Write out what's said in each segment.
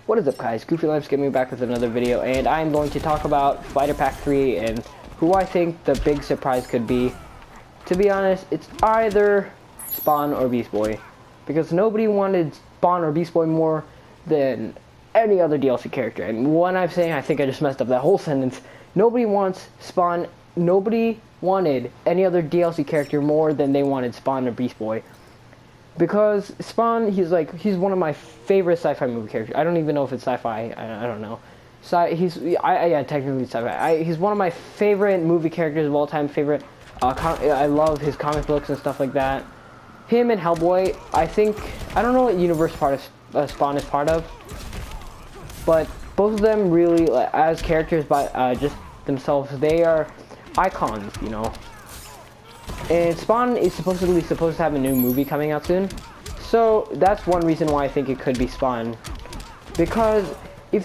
What is up, guys? Goofy Lamps getting back with another video, and I'm going to talk about Fighter Pack 3 and who I think the big surprise could be. To be honest, it's either Spawn or Beast Boy, because nobody wanted Spawn or Beast Boy more than any other DLC character. And when I'm saying, I think I just messed up that whole sentence. Nobody wants Spawn. Nobody wanted any other DLC character more than they wanted Spawn or Beast Boy. Because Spawn, he's one of my favorite sci-fi movie characters. I don't even know if it's sci-fi. I don't know. Yeah, technically sci-fi. He's one of my favorite movie characters of all time. Favorite. I love his comic books and stuff like that. Him and Hellboy. I don't know what universe Spawn is part of, but both of them really, as characters by just themselves, they are icons, you know. And Spawn is supposed to have a new movie coming out soon. So that's one reason why I think it could be Spawn. Because if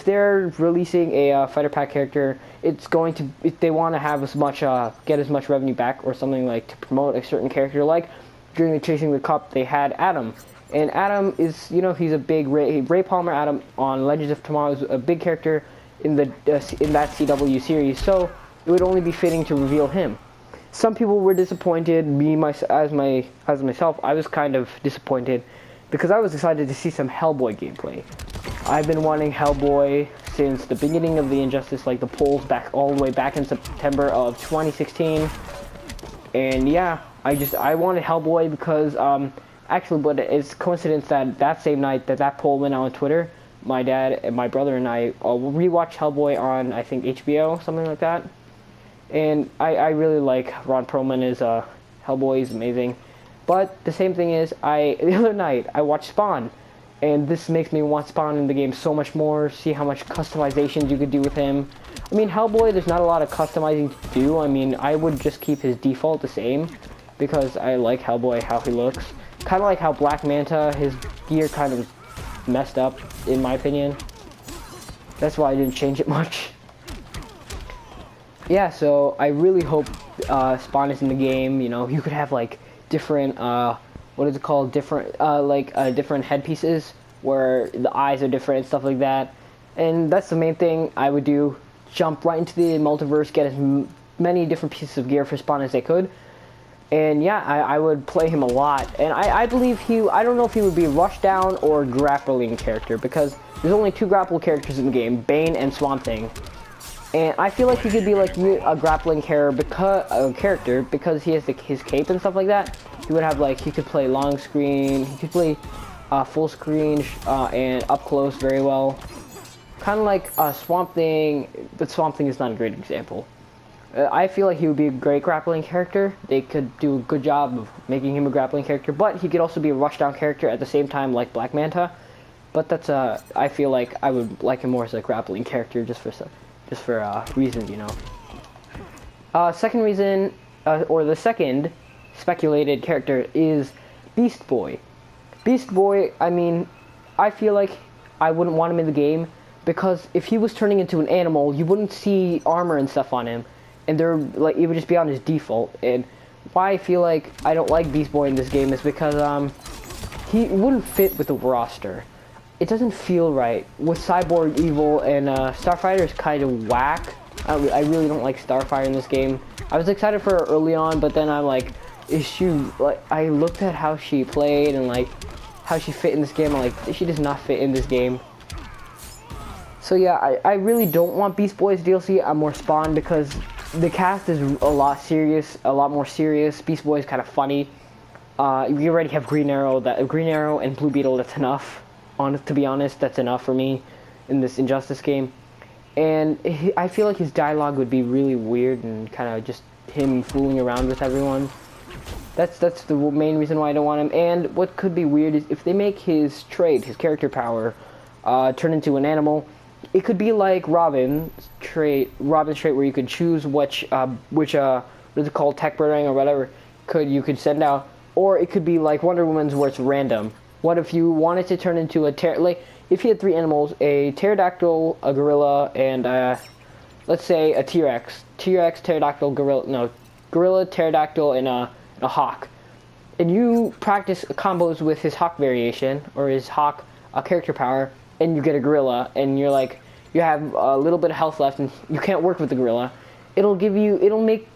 they're releasing a fighter pack character, it's going to, if they want to have get as much revenue back or something, like to promote a certain character, like during the Chasing the Cup they had Adam. And Adam is, he's a big Ray Palmer. Adam on Legends of Tomorrow is a big character in that CW series. So it would only be fitting to reveal him. Some people were disappointed. As myself, I was kind of disappointed because I was excited to see some Hellboy gameplay. I've been wanting Hellboy since the beginning of the Injustice, like the polls all the way back in September of 2016. And yeah, I wanted Hellboy because but it's coincidence that same night that poll went out on Twitter, my dad and my brother and I rewatched Hellboy on, I think, HBO, something like that. And I really like Ron Perlman as Hellboy. He's amazing. But the same thing is, the other night I watched Spawn, and this makes me want Spawn in the game so much more. See how much customizations you could do with him. I mean, Hellboy, there's not a lot of customizing to do. I mean, I would just keep his default the same because I like Hellboy, how he looks. Kind of like how Black Manta, his gear kind of messed up, in my opinion. That's why I didn't change it much. Yeah, so I really hope Spawn is in the game. You could have like different, different headpieces where the eyes are different and stuff like that. And that's the main thing I would do. Jump right into the multiverse, get as many different pieces of gear for Spawn as they could. And yeah, I would play him a lot. And I believe I don't know if he would be a rushdown or grappling character, because there's only two grapple characters in the game, Bane and Swamp Thing. And I feel like he could be like a grappling character because he has his cape and stuff like that. He would have he could play long screen, he could play full screen and up close very well. Kind of like Swamp Thing, but Swamp Thing is not a great example. I feel like he would be a great grappling character. They could do a good job of making him a grappling character, but he could also be a rushdown character at the same time, like Black Manta. But that's I feel like I would like him more as a grappling character just for reasons, Second reason, or the second speculated character is Beast Boy. Beast Boy, I mean, I feel like I wouldn't want him in the game because if he was turning into an animal, you wouldn't see armor and stuff on him, and it would just be on his default. And why I feel like I don't like Beast Boy in this game is because he wouldn't fit with the roster. It doesn't feel right. With Cyborg Evil and Starfighter is kind of whack. I really don't like Starfire in this game. I was excited for her early on, but then I'm like, I looked at how she played and how she fit in this game. I'm like, she does not fit in this game. So yeah, I really don't want Beast Boy's DLC. I'm more Spawn because the cast is a lot more serious. Beast Boy is kind of funny. We already have Green Arrow and Blue Beetle. That's enough. To be honest, that's enough for me in this Injustice game. And I feel like his dialogue would be really weird and kind of just him fooling around with everyone. That's the main reason why I don't want him. And what could be weird is if they make his character power, turn into an animal. It could be like Robin's trait, where you could choose which what is it called, tech boomerang or whatever, you could send out. Or it could be like Wonder Woman's, where it's random. What if you wanted to turn into if you had three animals, a pterodactyl, a gorilla, and let's say a T-Rex. T-Rex, pterodactyl, gorilla, pterodactyl, and a hawk. And you practice combos with his hawk variation, or his hawk a character power, and you get a gorilla, and you're like, you have a little bit of health left, and you can't work with the gorilla, it'll make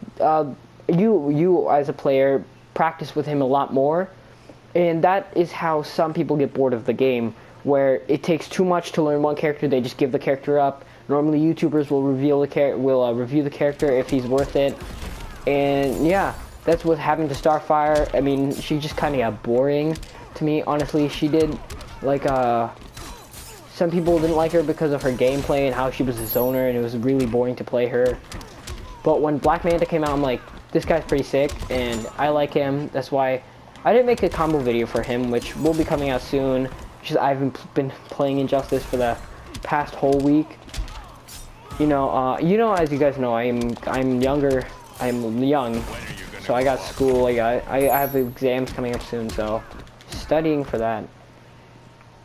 you as a player practice with him a lot more, and that is how some people get bored of the game, where it takes too much to learn one character, they just give the character up. Normally YouTubers will review the character if he's worth it, and yeah, that's what happened to Starfire. I mean, she just kind of got boring to me, honestly. She did, like, some people didn't like her because of her gameplay and how she was a zoner, and it was really boring to play her. But when Black Manta came out, I'm like, this guy's pretty sick, and I like him. That's why I didn't make a combo video for him, which will be coming out soon. Just I've been playing Injustice for the past whole week. You know, as you guys know, I'm younger. I'm young, so I got school. I have exams coming up soon, so studying for that.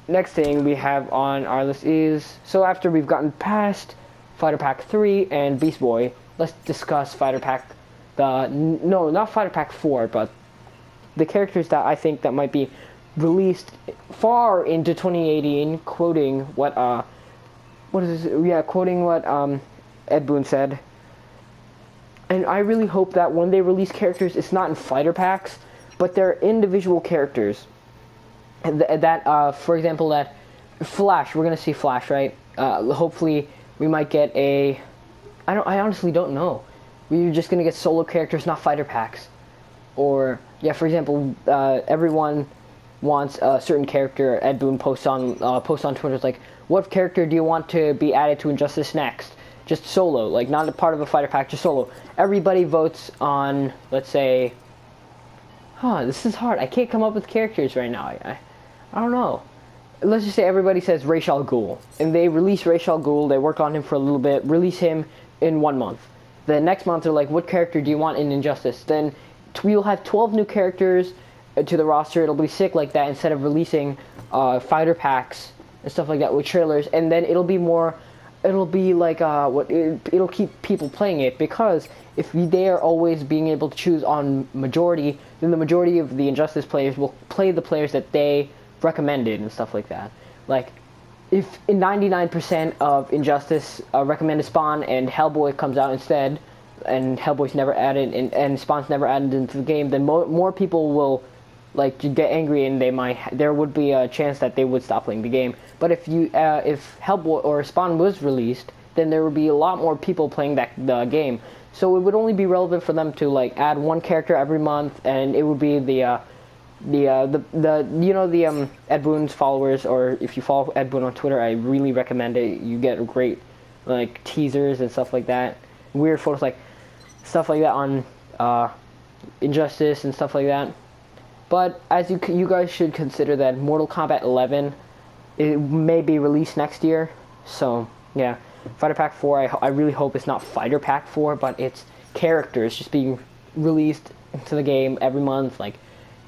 Next thing we have on our list is, so after we've gotten past Fighter Pack 3 and Beast Boy, let's discuss Fighter Pack, not Fighter Pack 4, but the characters that I think that might be released far into 2018, quoting what Ed Boon said. And I really hope that when they release characters, it's not in fighter packs, but they're individual characters. And for example, that Flash, we're gonna see Flash, right? Hopefully, we might get I honestly don't know. We're just gonna get solo characters, not fighter packs. Or, yeah, for example, everyone wants a certain character. Ed Boon posts on Twitter, it's like, what character do you want to be added to Injustice next? Just solo, like not a part of a fighter pack, just solo. Everybody votes on, let's say, this is hard. I can't come up with characters right now. I don't know. Let's just say everybody says Ra's al Ghul, and they release Ra's al Ghul, they work on him for a little bit, release him in 1 month. The next month they're like, what character do you want in Injustice? Then we'll have 12 new characters to the roster. It'll be sick like that, instead of releasing fighter packs and stuff like that with trailers, and then it'll be like it'll keep people playing it, because if they are always being able to choose on majority, then the majority of the Injustice players will play the players that they recommended and stuff like that. Like, if 99% of Injustice recommended Spawn and Hellboy comes out instead, and Hellboy's never added and Spawn's never added into the game, then more people will like get angry, and there would be a chance that they would stop playing the game. But if Hellboy or Spawn was released, then there would be a lot more people playing the game. So it would only be relevant for them to like add one character every month, and it would be the Ed Boon's followers, or if you follow Ed Boon on Twitter, I really recommend it. You get great like teasers and stuff like that, weird photos, like stuff like that on Injustice and stuff like that. But as you guys should consider that Mortal Kombat 11, it may be released next year. So yeah, Fighter Pack 4, I really hope it's not Fighter Pack 4, but it's characters just being released into the game every month. Like,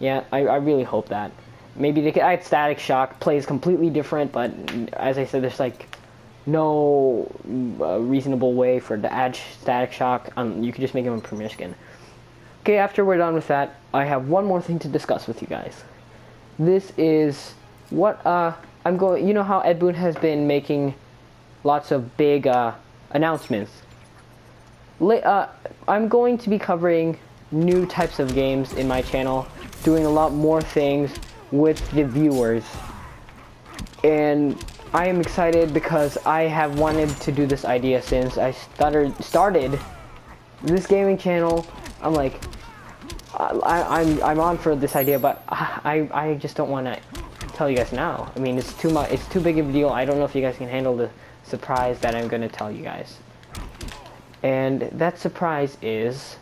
yeah, I really hope that. Maybe they could add Static Shock, plays completely different, but as I said, there's like no reasonable way for to add Static Shock. You could just make him a Premier Skin. Okay, after we're done with that, I have one more thing to discuss with you guys. This is what I'm going. You know how Ed Boon has been making lots of big announcements. I'm going to be covering new types of games in my channel, doing a lot more things with the viewers, and I am excited because I have wanted to do this idea since I started this gaming channel. I'm like, I'm on for this idea, but I just don't want to tell you guys now. I mean, it's too much. It's too big of a deal. I don't know if you guys can handle the surprise that I'm going to tell you guys. And that surprise is,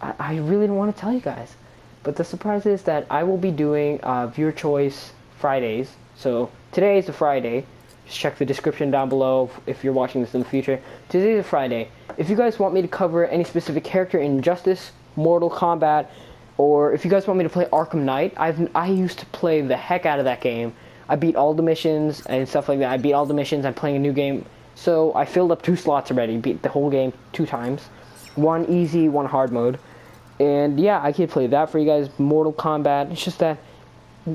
I really don't want to tell you guys, but the surprise is that I will be doing viewer choice Fridays. So today is a Friday. Just check the description down below if you're watching this in the future. Today is a Friday. If you guys want me to cover any specific character in Injustice, Mortal Kombat, or if you guys want me to play Arkham Knight, I used to play the heck out of that game. I beat all the missions and stuff like that. I beat all the missions. I'm playing a new game. So I filled up 2 slots already. Beat the whole game 2 times. 1 easy, 1 hard mode. And yeah, I could play that for you guys. Mortal Kombat. It's just that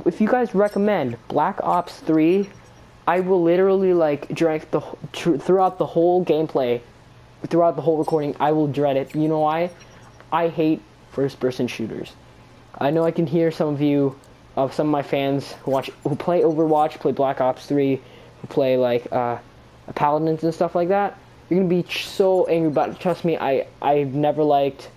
if you guys recommend Black Ops 3, I will literally like drag throughout the whole gameplay, throughout the whole recording. I will dread it. You know why? I hate first-person shooters. I know I can hear some of you, some of my fans who play Overwatch, play Black Ops 3, who play like Paladins and stuff like that. You're gonna be so angry about it. Trust me, I've never liked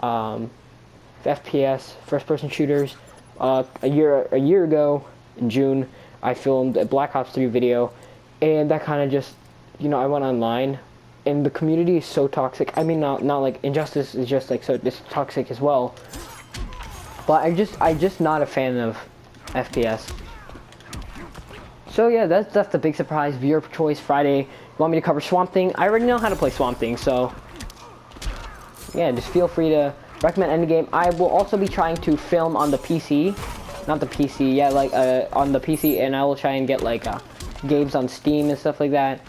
FPS, first-person shooters. A year ago in June, I filmed a Black Ops 3 video, and that kind of just, you know, I went online, and the community is so toxic. I mean, not like Injustice is just like so just toxic as well, but I just not a fan of FPS. So yeah, that's the big surprise. Viewer choice Friday. You want me to cover Swamp Thing? I already know how to play Swamp Thing, so yeah, just feel free to recommend any game. I will also be trying to film on the PC, not the PC, yeah, like on the PC, and I will try and get like games on Steam and stuff like that.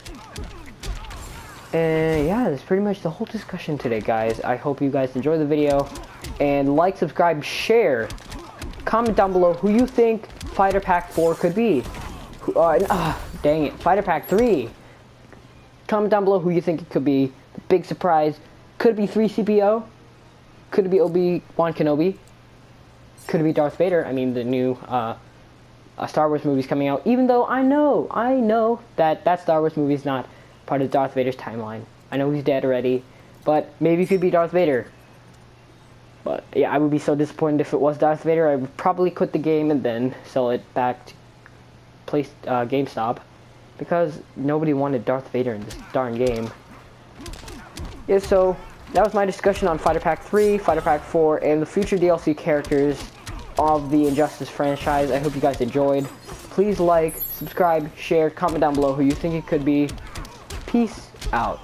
And yeah, that's pretty much the whole discussion today, guys. I hope you guys enjoy the video, and like, subscribe, share, comment down below who you think Fighter Pack 4 could be. Dang it, Fighter Pack 3. Comment down below who you think it could be. The big surprise. Could it be 3CPO? Could it be Obi-Wan Kenobi? Could it be Darth Vader? I mean, the new Star Wars movie's coming out. Even though I know that Star Wars movie is not part of Darth Vader's timeline. I know he's dead already, but maybe it could be Darth Vader. But yeah, I would be so disappointed if it was Darth Vader. I would probably quit the game and then sell it back to GameStop, because nobody wanted Darth Vader in this darn game. Yeah, so that was my discussion on Fighter Pack 3, Fighter Pack 4, and the future DLC characters of the Injustice franchise. I hope you guys enjoyed. Please like, subscribe, share, comment down below who you think it could be. Peace out.